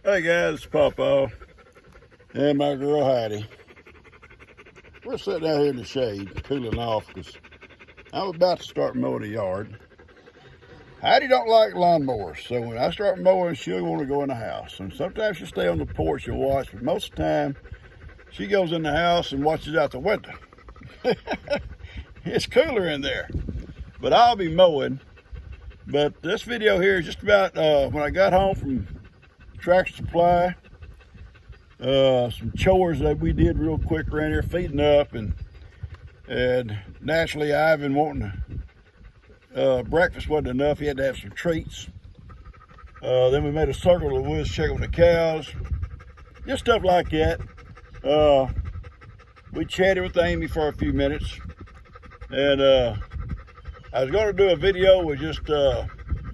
Hey guys, it's Papa and my girl Heidi. We're sitting out here in the shade, cooling off because I'm about to start mowing the yard. Heidi don't like lawnmowers, so when I start mowing, she'll want to go in the house. And sometimes she'll stay on the porch and watch, but most of the time, she goes in the house and watches out the window. It's cooler in there, but I'll be mowing. But this video here is just about when I got home from Tractor Supply. Some chores that we did real quick around here, feeding up, and naturally Ivan wanting breakfast wasn't enough. He had to have some treats. Then we made a circle of the woods, checking with the cows, just stuff like that. We chatted with Amy for a few minutes, and I was going to do a video with just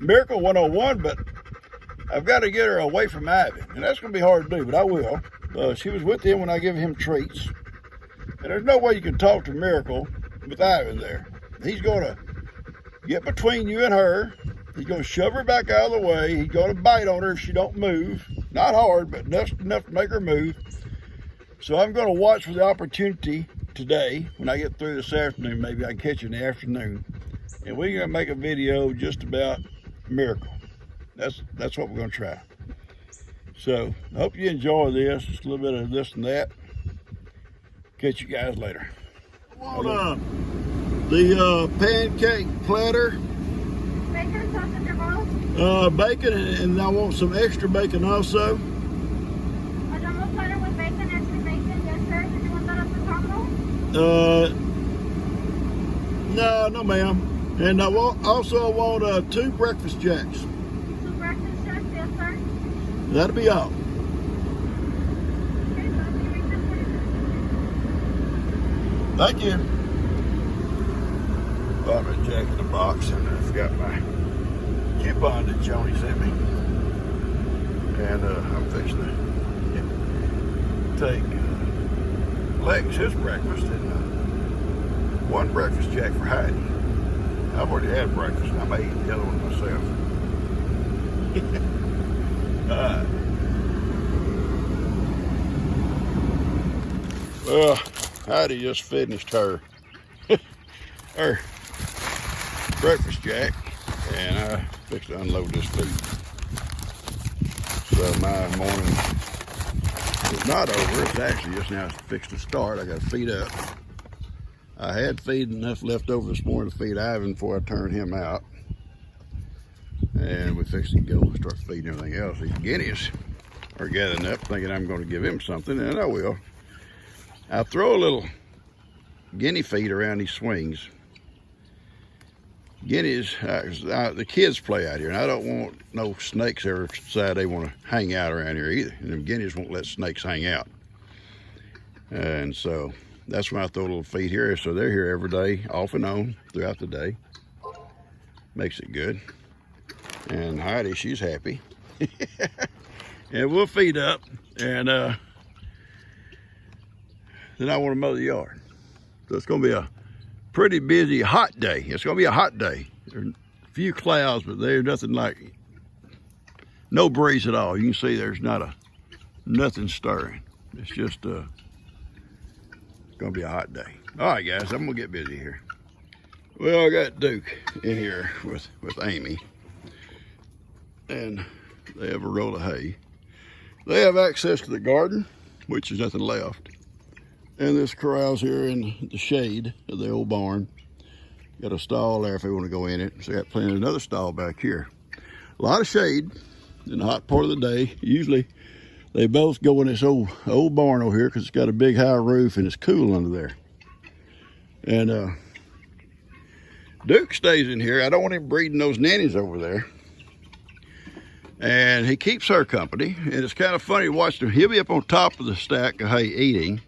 Miracle 101, but I've got to get her away from Ivan, and that's going to be hard to do, but I will. She was with him when I give him treats, and there's no way you can talk to Miracle with Ivan there. He's going to get between you and her. He's going to shove her back out of the way. He's going to bite on her if she don't move. Not hard, but enough to make her move. So I'm going to watch for the opportunity today. When I get through this afternoon, maybe I can catch you in the afternoon, and we're going to make a video just about Miracle. That's what we're going to try. So I hope you enjoy this. Just a little bit of this and that. Catch you guys later. Hold on. The pancake platter. Bacon, sausage, or balls? Bacon, and I want some extra bacon also. A jumbo platter with bacon, extra bacon, yes sir. Did you want that at the top roll? No ma'am. And I want 2 breakfast jacks. 2 breakfast jacks, yes sir. That'll be all. Okay, so let me make this for you. Thank you. Bought a jack in the box, and I forgot my coupon that Joni sent me. And I'm fixing to take Lex his breakfast and 1 breakfast jack for Heidi. I've already had breakfast, and I may eat the other one myself. Well, Heidi just finished her breakfast jack, and I fixed to unload this feed. So my morning is not over. It's actually just now fixed to start. I got to feed up. I had feed enough left over this morning to feed Ivan before I turned him out. And we fixed to go and start feeding everything else. These guineas are gathering up, thinking I'm going to give him something, and I will. I throw a little guinea feed around these swings. Guineas, the kids play out here, and I don't want no snakes ever decide they want to hang out around here either. And them guineas won't let snakes hang out. And so that's when I throw a little feed here. So they're here every day, off and on, throughout the day. Makes it good. And Heidi, she's happy. And we'll feed up, and then I want to mow the yard. So it's going to be a pretty busy, hot day. It's going to be a hot day. There's a few clouds, but there's nothing like, no breeze at all. You can see there's nothing stirring. It's just going to be a hot day. All right, guys, I'm going to get busy here. Well, I got Duke in here with Amy, and they have a roll of hay. They have access to the garden, which is nothing left. And this corral's here in the shade of the old barn. Got a stall there if they want to go in it. So I got plenty of another stall back here. A lot of shade in the hot part of the day. Usually they both go in this old barn over here because it's got a big high roof and it's cool under there. And Duke stays in here. I don't want him breeding those nannies over there. And he keeps her company. And it's kind of funny watching him. He'll be up on top of the stack of hay eating.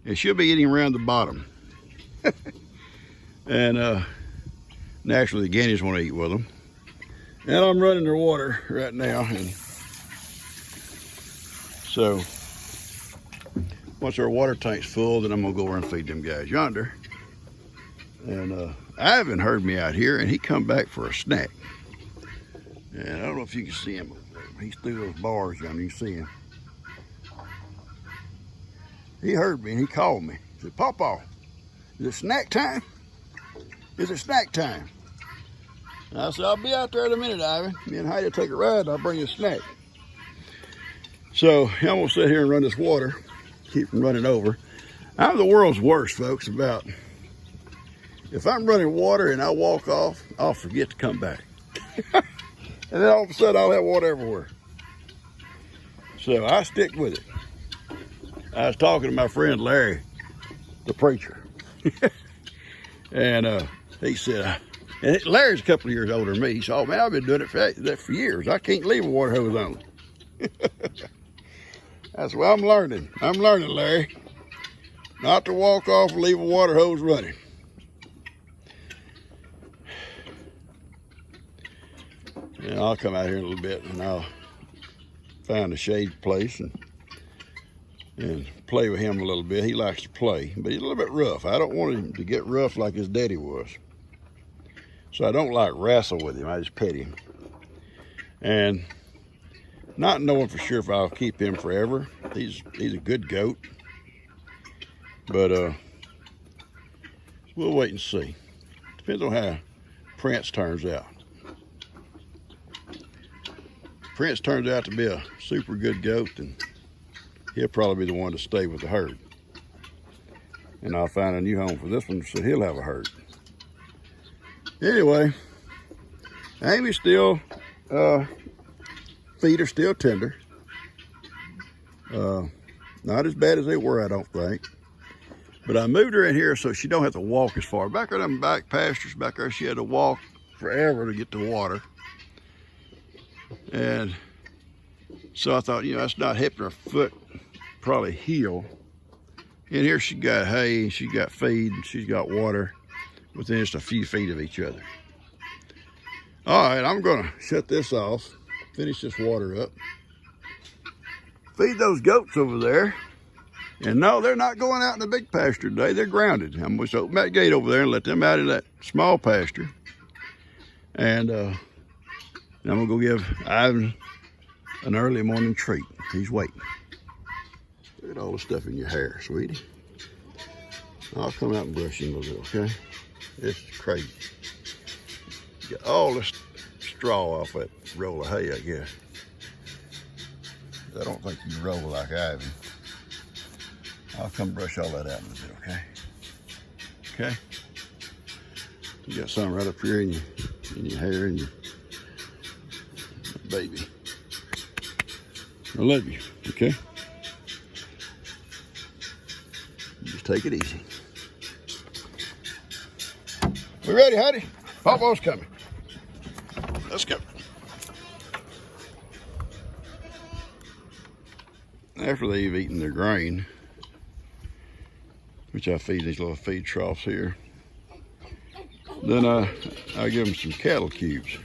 And she'll be eating around the bottom. And naturally the guineas want to eat with them. And I'm running their water right now. And so once our water tank's full, then I'm gonna go over and feed them guys yonder. And Ivan heard me out here, and he come back for a snack. And I don't know if you can see him over there. He's through those bars down there. You can see him. He heard me and he called me. He said, Pawpaw, is it snack time? Is it snack time? And I said, I'll be out there in a minute, Ivan. Me and Heidi will take a ride and I'll bring you a snack. So I'm gonna sit here and run this water, keep from running over. I'm the world's worst, folks, about if I'm running water and I walk off, I'll forget to come back. And then all of a sudden I'll have water everywhere. So I stick with it. I was talking to my friend Larry, the preacher. And he said, and Larry's a couple of years older than me. He said, oh man, I've been doing it for years. I can't leave a water hose on. That's what I'm learning. I'm learning, Larry. Not to walk off and leave a water hose running. And I'll come out here in a little bit and I'll find a shade place and play with him a little bit. He likes to play, but he's a little bit rough. I don't want him to get rough like his daddy was. So I don't like wrestle with him. I just pet him. And not knowing for sure if I'll keep him forever. He's a good goat. But we'll wait and see. Depends on how Prince turns out. Prince turns out to be a super good goat, and he'll probably be the one to stay with the herd. And I'll find a new home for this one so he'll have a herd. Anyway, Amy's still, feet are still tender. Not as bad as they were, I don't think. But I moved her in here so she don't have to walk as far. Back there, them back pastures back there, she had to walk forever to get to water. And so I thought, you know, that's not helping her foot probably heal. In here she got hay, she got feed, and she's got water within just a few feet of each other. All right, I'm gonna shut this off, finish this water up, feed those goats over there. And no, they're not going out in the big pasture today. They're grounded. I'm going to open that gate over there and let them out in that small pasture. And I'm going to go give Ivan an early morning treat. He's waiting. Look at all the stuff in your hair, sweetie. I'll come out and brush you a little bit, okay? It's crazy. Get all this straw off that roll of hay, I guess. I don't think you roll like Ivan. I'll come brush all that out in a bit, okay? Okay? You got something right up here in your hair and your baby. I love you, okay? Just take it easy. We ready, Heidi? Pawpaw's coming. Let's go. After they've eaten their grain, which I feed these little feed troughs here, then I give them some cattle cubes.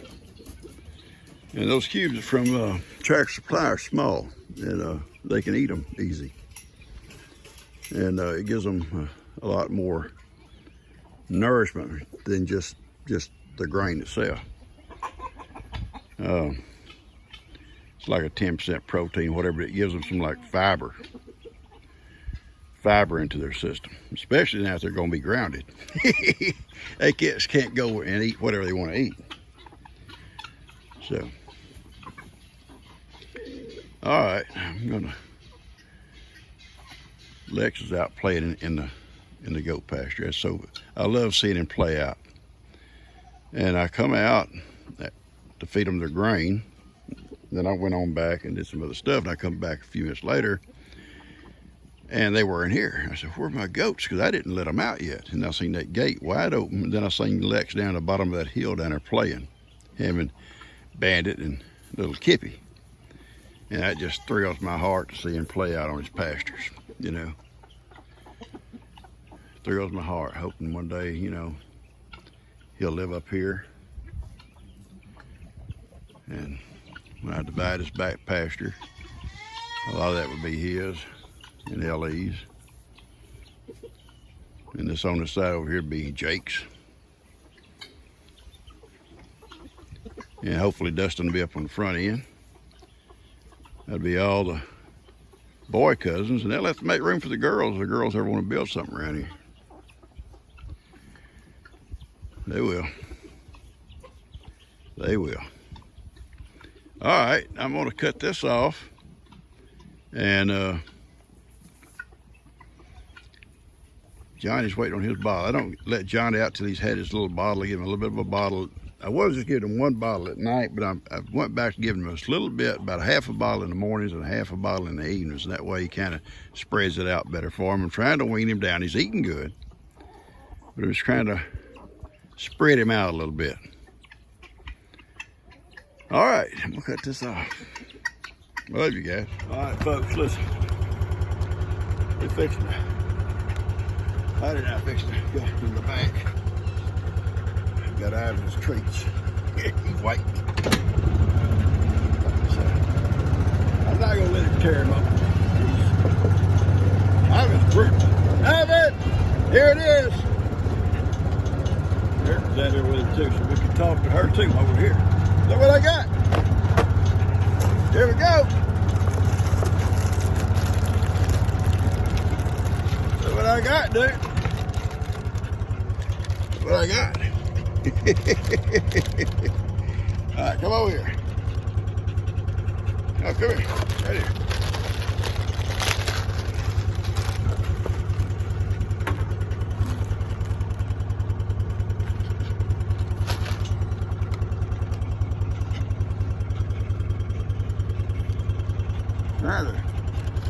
And those cubes are from Tractor Supply are small, and they can eat them easy. And it gives them a lot more nourishment than just the grain itself. It's like a 10% protein, whatever. It gives them some like fiber into their system, especially now if they're going to be grounded. They can't go and eat whatever they want to eat. So, all right, I'm gonna. Lex is out playing in the goat pasture. So I love seeing him play out. And I come out to feed them their grain. Then I went on back and did some other stuff. And I come back a few minutes later, and they were in here. I said, where are my goats? Because I didn't let them out yet. And I seen that gate wide open. And then I seen Lex down the bottom of that hill down there playing. Him and Bandit and little Kippy. And that just thrills my heart to see him play out on his pastures, you know. Thrills my heart, hoping one day, you know, he'll live up here. And when I divide his back pasture, a lot of that would be his and Ellie's. And this on the side over here would be Jake's. And hopefully Dustin will be up on the front end. That'd be all the boy cousins, and they'll have to make room for the girls if the girls ever want to build something around here. They will. They will. All right, I'm going to cut this off, and Johnny's waiting on his bottle. I don't let Johnny out till he's had his little bottle. I give him a little bit of a bottle. I was just giving him one bottle at night, but I went back to giving him a little bit, about a half a bottle in the mornings and a half a bottle in the evenings, and that way he kind of spreads it out better for him. I'm trying to wean him down. He's eating good, but I'm just trying to spread him out a little bit. All right, I'm gonna cut this off. Love you guys. All right, folks, listen. We're fixing it. I did not fix it. Go in the back. Got out of his treats. He's waiting. So, I'm not gonna let him tear him up. Ivan's brutal. Ivan! Here it is! Erica's out there with him too, so we can talk to her too over here. Look what I got. Here we go. Look what I got, dude. Look what I got. All right, come over here. Oh, come here. Right here. Trying to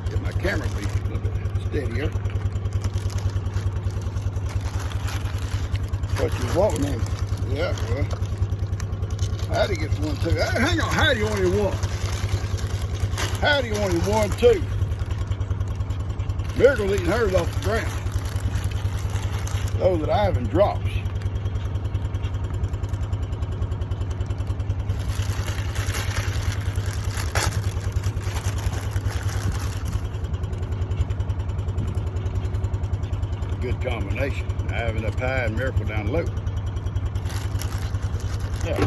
get my camera be a little bit steadier. What you wanting in? Yeah, well, Hattie gets one too. Hang on, Hattie only one. Hattie only one too. Miracle's eating hers off the ground. Those that Ivan drops. Good combination. Having a pie and Miracle down low. Yeah.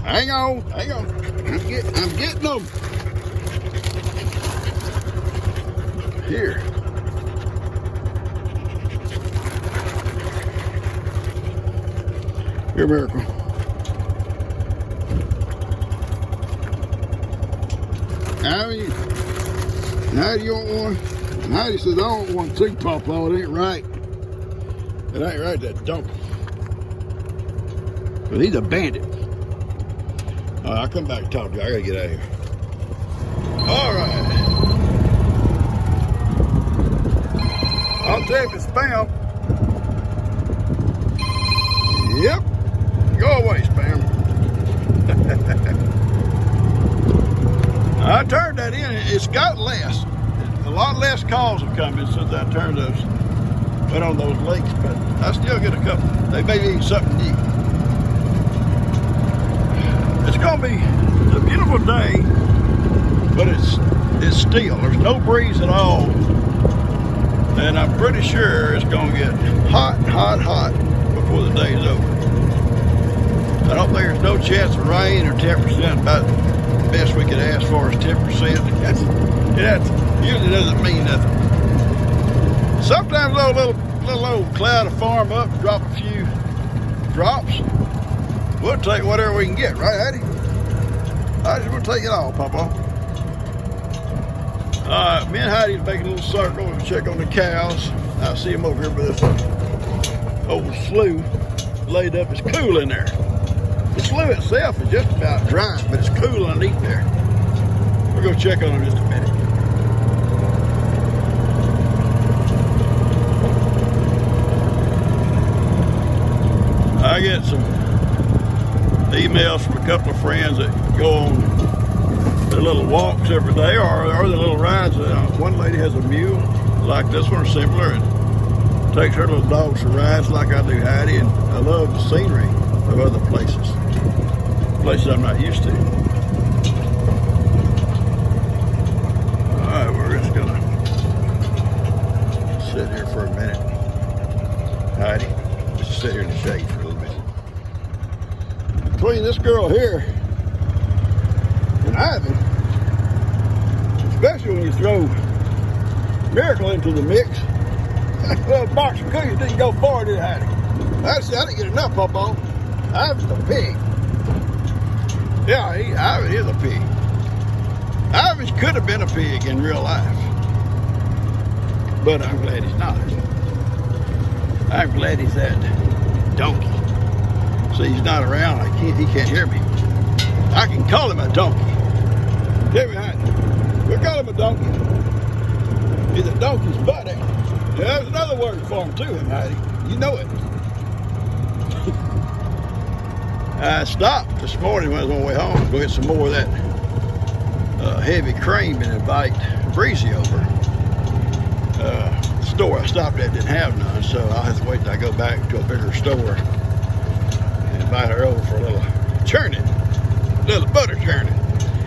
Hang on. I'm getting them. Here. Here, Miracle. Now you want one? Heidi says, I don't want two, Papa. It ain't right. It ain't right, that donkey. But he's a bandit. All right, I'll come back and talk to you. I gotta get out of here. All right. I'll tell you if it's spam. Yep. Go away, spam. I turned that in. It's got less. A lot less calls have come in since I turned those, went on those leaks, but I still get a couple. They may be something new. It's gonna be a beautiful day, but it's still. There's no breeze at all, and I'm pretty sure it's gonna get hot before the day's over. I don't think there's no chance of rain or 10%. About the best we could ask for is 10%. That usually doesn't mean nothing. Sometimes a little old cloud will form up, drop a few drops. We'll take whatever we can get, right, Hattie? I just want to take it all, Papa. Me and Heidi was making a little circle and check on the cows. I see them over here by this old slough laid up. It's cool in there. The slough itself is just about dry, but it's cool underneath there. We'll go check on them in just a minute. I get some emails from a couple of friends that go on their little walks every day or their little rides. One lady has a mule like this one or similar and takes her little dogs for rides like I do, Heidi, and I love the scenery of other places I'm not used to. All right, we're just gonna sit here for a minute. Heidi, just sit here in the shade for a little bit. between this girl here and Ivy, especially when you throw Miracle into the mix. That little box of cookies didn't go far, did it, Hattie? I didn't get enough, Papa. Ivy's a pig. Yeah, Ivy is a pig. Ivy could have been a pig in real life, but I'm glad he's not. I'm glad he's that donkey. See, he's not around. He can't hear me. I can call him a donkey. Get behind him. We'll call him a donkey. He's a donkey's buddy. Yeah, there's another word for him too, Heidi. You know it. I stopped this morning when I was on the way home to go get some more of that heavy cream and invite Breezy over. The store I stopped at didn't have none, so I'll have to wait till I go back to a bigger store and invite her over for a little churning, a little butter churning.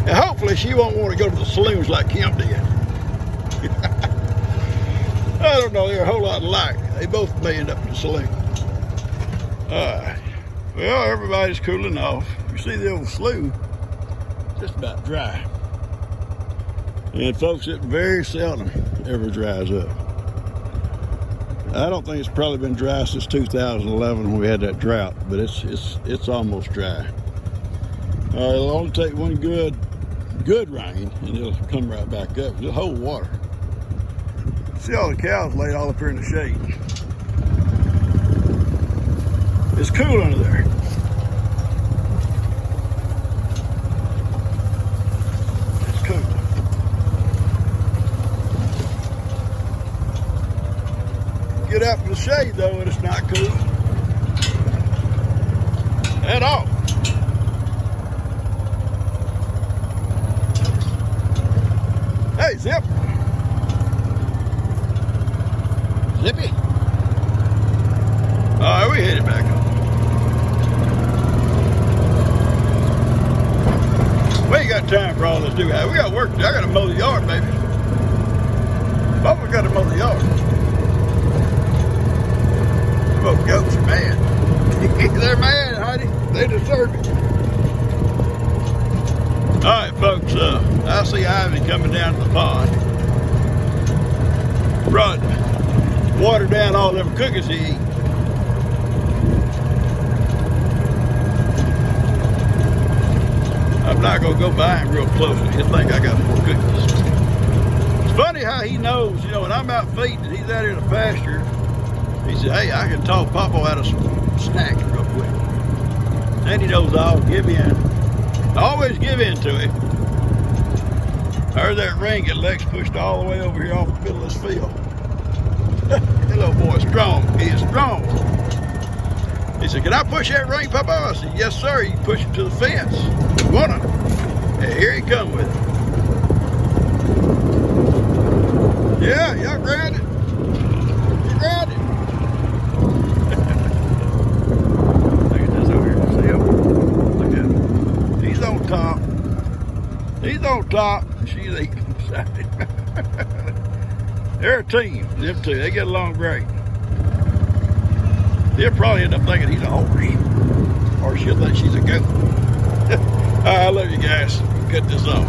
And hopefully she won't want to go to the saloons like Kim did. I don't know, they're a whole lot alike. They both may end up in the saloon. Well, everybody's cooling off. You see the old slough, just about dry. And folks, it very seldom ever dries up. I don't think it's probably been dry since 2011 when we had that drought, but it's almost dry. It'll only take one good rain and it'll come right back up. It'll hold water. See all the cows laid all up here in the shade. It's cool under there. It's cool. Get out in the shade though and it's not cool at all. Hey, Zip. Zippy. All right, we headed back up. We ain't got time for all this, do we? We got work to do. I got to mow the yard, baby. Papa got to mow the yard. Both goats are mad. They're mad, honey. They deserve it. All right, folks. I see Ivy coming down to the pond. Brought water down all them cookies he eat. I'm not gonna go by him real close. He'll think I got more cookies. It's funny how he knows, you know, when I'm out feeding and he's out here in the pasture, he said, hey, I can talk Papa out of some snacks real quick. And he knows I'll give in. I always give in to him. I heard that ring get Lex pushed all the way over here off the middle of this field. That little boy's strong. He is strong. He said, can I push that ring, Papa? I said, yes, sir. You can push it to the fence. You want to? And here he come with it. Yeah, y'all grabbed it. You grabbed it. Look at this over here. See him? Look at him. He's on top. He's on top. She's eating beside him. They're a team, them two. They get along great. They'll probably end up thinking he's a horse. Or she'll think she's a goat. I love you guys. Cut this off.